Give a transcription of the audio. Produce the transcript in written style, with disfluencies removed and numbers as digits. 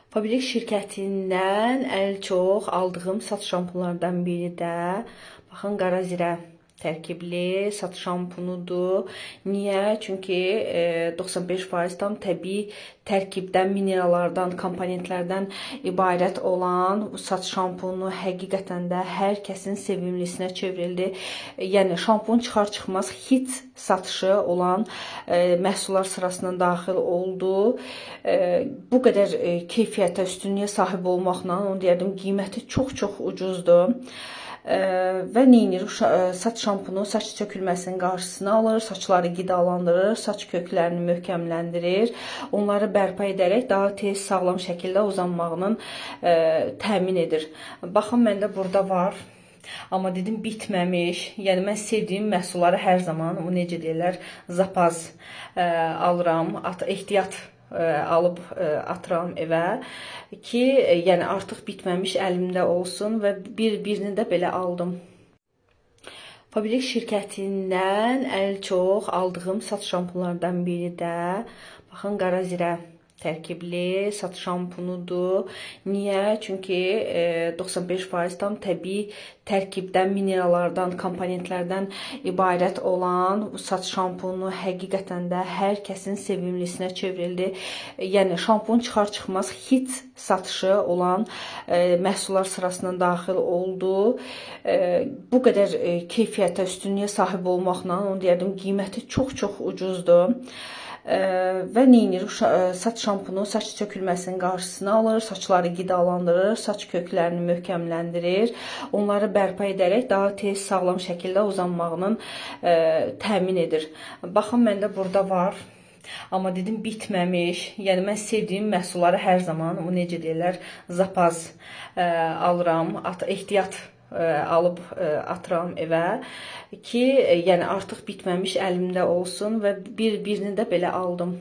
Fabrik şirkətindən çox aldığım saç şampunlardan biri də baxın qara zirə tərkibli saç şampunudur. Niyə? Çünki 95% tam təbii tərkibdən, minerallardan, komponentlərdən ibarət olan bu saç şampunu həqiqətən də hər kəsin sevimlisinə çevrildi. Yəni şampun çıxar-çıxmaz hit satışı olan məhsullar sırasına daxil oldu. Bu qədər keyfiyyətə, üstünlüyə sahib olmaqla, onu deyərdim, qiyməti çox-çox ucuzdur. Və neynir? Saç şampunu saç tökülməsinin qarşısını alır, saçları qidalandırır, saç köklərini möhkəmləndirir, onları bərpa edərək daha tez, sağlam şəkildə uzanmağının təmin edir. Baxın, məndə burada var. Amma dedim bitməmiş. Yəni mən sevdiyim məhsulları hər zaman, o necə deyirlər, zapaz alıram, ehtiyat alıb atıram evə ki, yəni artıq bitməmiş əlimdə olsun və birini də belə aldım. Fabrik şirkətindən çox aldığım saç şampunlardan biri də baxın qara zirə tərkibli saç şampunudur. Niyə? Çünki 95% tam təbii tərkibdən, minerallardan, komponentlərdən ibarət olan bu saç şampunu həqiqətən də hər kəsin sevimlisinə çevrildi. Yəni şampun çıxar-çıxmaz hit satışı olan məhsullar sırasına daxil oldu. Bu qədər keyfiyyətə, üstünlüyə sahib olmaqla, onu deyərdim, qiyməti çox-çox ucuzdur. Və neynir? Saç şampunu saç tökülməsinin qarşısını alır, saçları qidalandırır, saç köklərini möhkəmləndirir, onları bərpa edərək daha tez, sağlam şəkildə uzanmağının təmin edir. Baxın, məndə burada var. Amma dedim bitməmiş. Yəni mən sevdiyim məhsulları hər zaman, o necə deyirlər, zapaz alıram, ehtiyat alıb atıram evə ki, yəni artıq bitməmiş əlimdə olsun və birini də belə aldım.